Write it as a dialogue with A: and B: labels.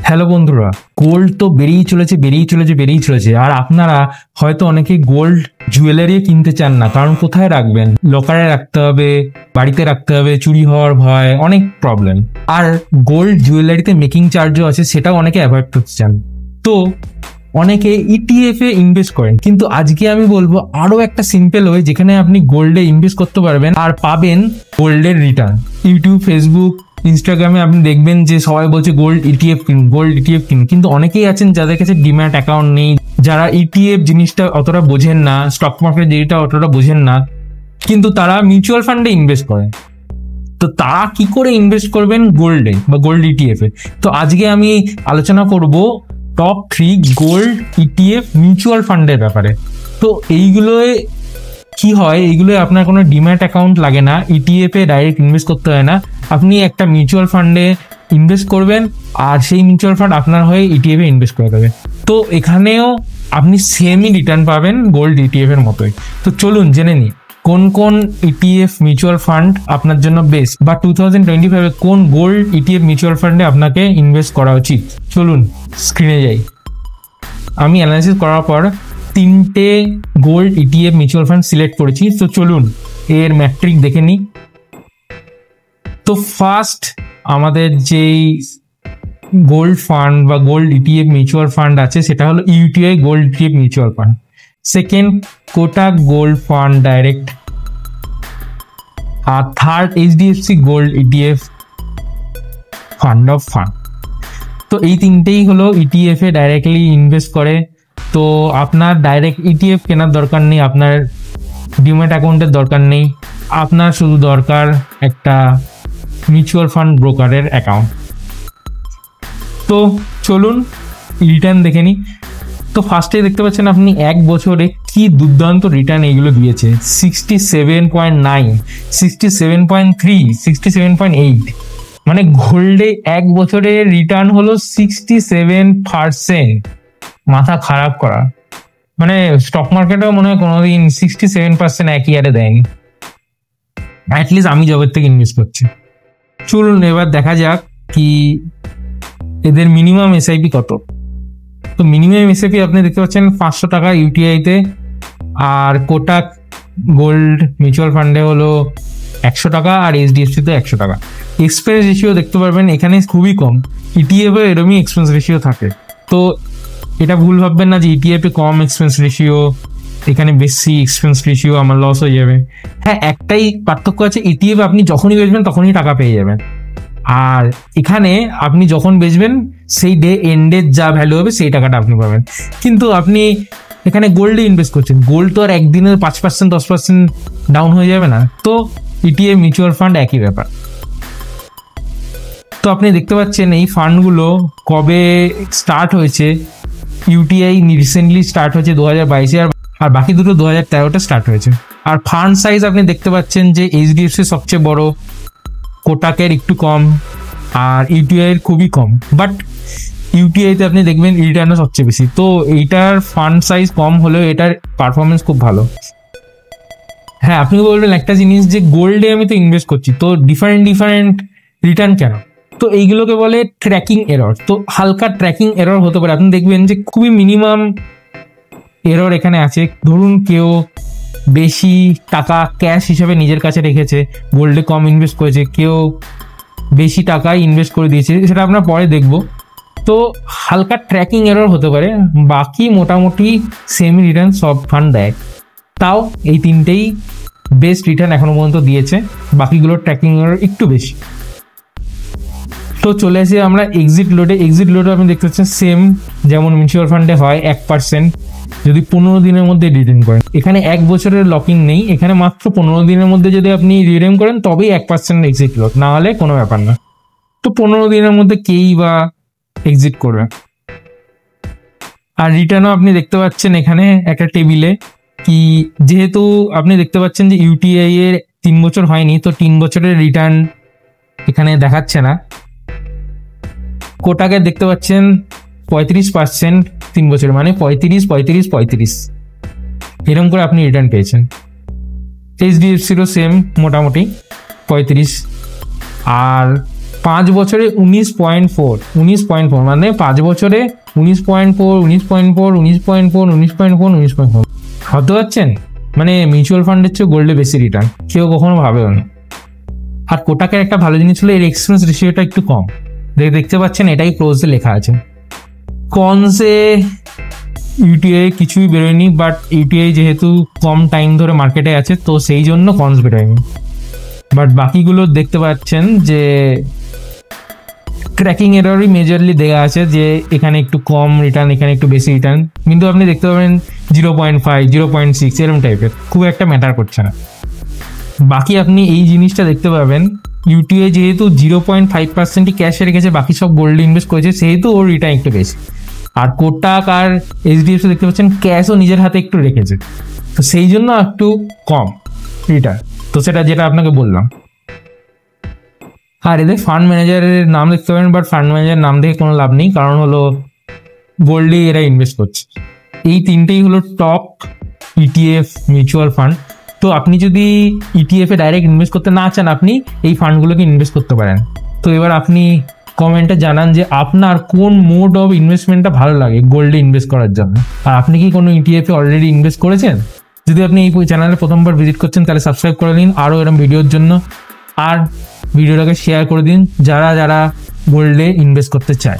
A: Hello বন্ধুরা, gold তো বেরিয়েই চলেছে। আর আপনারা হয়তো অনেকে গোল্ড জুয়েলারি কিনতে চান না, কারণ কোথায় রাখবেন? লকারে রাখতে হবে, বাড়িতে রাখতে হবে, চুরি হওয়ার ভয়, অনেক প্রবলেম। আর গোল্ড জুয়েলারিতে মেকিং চার্জও আছে, সেটাও অনেকে অ্যাভয়েড করতে চান। তো অনেকে ইটিএফ এ ইনভেস্ট করেন, কিন্তু আজকে আমি বলবো আরো একটা সিম্পল ওয়ে যেখানে আপনি গোল্ডে ইনভেস্ট করতে পারবেন আর পাবেন গোল্ডের রিটার্ন। ইউটিউব, ফেসবুক, ইনস্টাগ্রামে আপনি দেখবেন যে সবাই বলছে গোল্ড ইটিএফ কিনুন, কিন্তু অনেকেই আছেন যাদের কাছে ডিম্যাট অ্যাকাউন্ট নেই, যারা ইটিএফ জিনিসটা অতটা বোঝেন না, স্টক মার্কেট যেটা অতটা বোঝেন না, কিন্তু তারা মিউচুয়াল ফান্ডে ইনভেস্ট করেন। তো তারা কি করে ইনভেস্ট করবেন গোল্ডে বা গোল্ড ইটিএফ এ? তো আজকে আমি আলোচনা করব টপ 3 গোল্ড ইটিএফ মিউচুয়াল ফান্ডের ব্যাপারে। তো এইগুলোয় কি হয়, এইগুলোয় আপনার কোনো ডিম্যাট অ্যাকাউন্ট লাগে না, ইটিএফ এ ডাইরেক্ট ইনভেস্ট করতে হয় না। আপনি একটা মিউচুয়াল ফান্ডে ইনভেস্ট করবেন আর সেই মিউচুয়াল ফান্ড আপনার হয়ে ইটিএফ এ ইনভেস্ট করে দেবে। তো এখানেও আপনি সেমই রিটার্ন পাবেন গোল্ড ইটিএফ এর মতোই। তো চলুন জেনে নিই কোন কোন ইটিএফ মিউচুয়াল ফান্ড আপনার জন্য বেস্ট, বা 2025 কোন গোল্ড ইটিএফ মিউচুয়াল ফান্ডে আপনাকে ইনভেস্ট করা উচিত। চলুন স্ক্রিনে যাই। আমি অ্যানালাইসিস করার পর 3টে gold ETF mutual fund select করেছি। তো চলুন এর ম্যাট্রিক দেখে নিই। তো ফার্স্ট আমাদের যেই গোল্ড ফান্ড বা গোল্ড ইটিএফ মিউচুয়াল ফান্ড আছে সেটা হলো UTI gold ETF mutual fund. Second Kotak gold fund direct. আর third HDFC gold ETF fund of fund. তো এই তিনটেই হলো ইটিএফ এ ডাইরেক্টলি ইনভেস্ট করে। তো আপনার ডাইরেক্ট ইটিএফ কেনার দরকার নেই, আপনার ডিম্যাট অ্যাকাউন্টের দরকার নেই, আপনার শুধু দরকার একটা মিউচুয়াল ফান্ড ব্রোকারের অ্যাকাউন্ট। তো চলুন রিটার্ন দেখে নিই। তো ফার্স্টে দেখতে পাচ্ছেন আপনি 1 বছরে কি দুর্দান্ত রিটার্ন এইগুলো দিয়েছে। 67.9, 67.3, 67.8, মানে গোল্ডে 1 বছরের রিটার্ন হলো 67%। মাথা খারাপ করা, মানে স্টক মার্কেটেও মনে হয় কোনোদিন 67% এক ইয়ারে দেয়নি, অ্যাটলিস্ট আমি জবের থেকে ইনভেস্ট করছি। চলুন এবার দেখা যাক কি এদের মিনিমাম এসআইপি কত। তো মিনিমাম এসআইপি আপনি দেখতে পাচ্ছেন 500 টাকা ইউটিআইতে, আর কোটাক গোল্ড মিউচুয়াল ফান্ডে হলো 100 টাকা, আর এইচডিএফসিতে 100 টাকা। এক্সপেন্স রেশিও দেখতে পারবেন এখানে খুবই কম, ইটিএফে এরকমই এক্সপেন্স রেশিও থাকে। তো এটা ভুল ভাববেন না যে ইটিএফে কম এক্সপেন্স রেশিও, এখানে বেশি এক্সপেন্স রেশিও, আমার লস হয়ে যাবে। হ্যাঁ, একটাই পার্থক্য আছে, ইটিএফ আপনি যখনই বেচবেন তখনই টাকা পেয়ে যাবেন, আর এখানে আপনি যখন বেচবেন সেই ডে এন্ডের যা ভ্যালু হবে সেই টাকাটা আপনি পাবেন। কিন্তু আপনি এখানে গোল্ডে ইনভেস্ট করছেন, গোল্ড তো আর একদিনে 5%, 10% ডাউন হয়ে যাবে না। তো ইটিএফ মিউচুয়াল ফান্ড একই ব্যাপার। তো আপনি দেখতে পাচ্ছেন এই ফান্ডগুলো কবে স্টার্ট হয়েছে। ইউটিআই রিসেন্টলি স্টার্ট হয়েছে 2022-এ, আর বাকি দুটো 2013-তে স্টার্ট হয়েছে। আর ফান্ড সাইজ আপনি দেখতে পাচ্ছেন যে এইচডিএফসি সবচেয়ে বড়, কোটাকের একটু কম, আর ইউটিআই এর খুবই কম, বাট ইউটিআইতে আপনি দেখবেন রিটার্নও সবচেয়ে বেশি। তো এইটার ফান্ড সাইজ কম হলেও এটার পারফরমেন্স খুব ভালো। হ্যাঁ, আপনি বলবেন একটা জিনিস যে গোল্ডে আমি তো ইনভেস্ট করছি, তো ডিফারেন্ট রিটার্ন কেন? তো এইগুলোকে বলে ট্র্যাকিং এরর। তো হালকা ট্র্যাকিং এরর হতে পারে, আপনি দেখবেন যে খুবই মিনিমাম এরর এখানে আছে। ধরুন কেউ বেশি টাকা ক্যাশ হিসেবে নিজের কাছে রেখেছে, গোল্ডে কম ইনভেস্ট করেছে, কেউ বেশি টাকায় ইনভেস্ট করে দিয়েছে, সেটা আমরা পরে দেখব। তো হালকা ট্র্যাকিং এরর হতে পারে, বাকি মোটামুটি সেমি রিটার্ন সব ফান্ড দেয়। তাও এই তিনটেই বেস্ট রিটার্ন এখনো পর্যন্ত দিয়েছে, বাকিগুলো ট্র্যাকিং এরর একটু বেশি। তো চলে আসি আমরা এক্সিট লোডে। এক্সিট লোডে আপনি দেখতে পাচ্ছেন সেম যেমন মিউচুয়াল ফান্ডে হয় 1% যদি 15 দিনের মধ্যে রিডিম করেন। এখানে 1 বছরের লকিং নেই, এখানে মাত্র 15 দিনের মধ্যে যদি আপনি রিডিম করেন তবেই 1% এক্সিট লোড, না হলে কোনো ব্যাপার না। তো 15 দিনের মধ্যে কেই বা এক্সিট করবে। আর রিটার্নও আপনি দেখতে পাচ্ছেন এখানে একটা টেবিলে, কি যেহেতু আপনি দেখতে পাচ্ছেন যে ইউটিআই এর 3 বছর হয়নি, তো 3 বছরের রিটার্ন এখানে দেখাচ্ছে না। কোটাকে দেখতে পাচ্ছেন 35% 3 বছর, মানে 35 এরকম করে আপনি রিটার্ন পেয়েছেন। এইচডিএফসিরও সেম মোটামুটি 35, আর 5 বছরে 19.4 মানে 5 বছরে 19.4 19.4 19.4 19.4 19.4 ভাবতে পারছেন? মানে মিউচুয়াল ফান্ডের চেয়ে গোল্ডে বেশি রিটার্ন কেউ কখনো ভাবেও না। আর কোটাকের একটা ভালো জিনিস হলো এর এক্সপেন্স রেশিওটা একটু কম, দেখতে পাচ্ছেন এটাই ক্লোজে লেখা আছে। কনসে ইউটিআই কিছুই বেরোয়নি, বাট ইউটিআই যেহেতু কম টাইম ধরে মার্কেটে আছে তো সেই জন্য কনস বেরোয়নি। বাট বাকিগুলো দেখতে পাচ্ছেন যে ক্র্যাকিং এররই মেজরলি দেওয়া আছে, যে এখানে একটু কম রিটার্ন এখানে একটু বেশি রিটার্ন, কিন্তু আপনি দেখতে পাবেন 0.5 0.6 এরকম টাইপের, খুব একটা ম্যাটার করছে না। বাকি আপনি এই জিনিসটা দেখতে পাবেন ইউটিআই যেহেতু 0.5%ই ক্যাশে রেখেছে, বাকি সব গোল্ডে ইনভেস্ট করেছে, সেহেতু ওর রিটার্ন একটু বেশি। আর কোটাক আর এইচডিএফসি দেখতে পাচ্ছেন ক্যাশও নিজের হাতে একটু রেখেছে, তো সেই জন্য একটু কম রিটার্ন। তো সেটা যেটা আপনাকে বললাম। আর এদের ফান্ড ম্যানেজারের নাম দেখতে পারেন, বাট ফান্ড ম্যানেজারের নাম দেখে কোনো লাভ নেই, কারণ হলো গোল্ডে এরা ইনভেস্ট করছে। এই তিনটেই হলো টপ ইটিএফ মিউচুয়াল ফান্ড। তো আপনি যদি ইটিএফে ডাইরেক্ট ইনভেস্ট করতে না চান, আপনি এই ফান্ডগুলোকে ইনভেস্ট করতে পারেন। তো এবার আপনি কমেন্টে জানান যে আপনার কোন মোড অফ ইনভেস্টমেন্টটা ভালো লাগে গোল্ডে ইনভেস্ট করার জন্য, আর আপনি কি কোনো ইটিএফে অলরেডি ইনভেস্ট করেছেন? যদি আপনি এই চ্যানেলে প্রথমবার ভিজিট করছেন তাহলে সাবস্ক্রাইব করে নিন আরও এরকম ভিডিওর জন্য, আর ভিডিওটাকে শেয়ার করে দিন যারা যারা গোল্ডে ইনভেস্ট করতে চায়।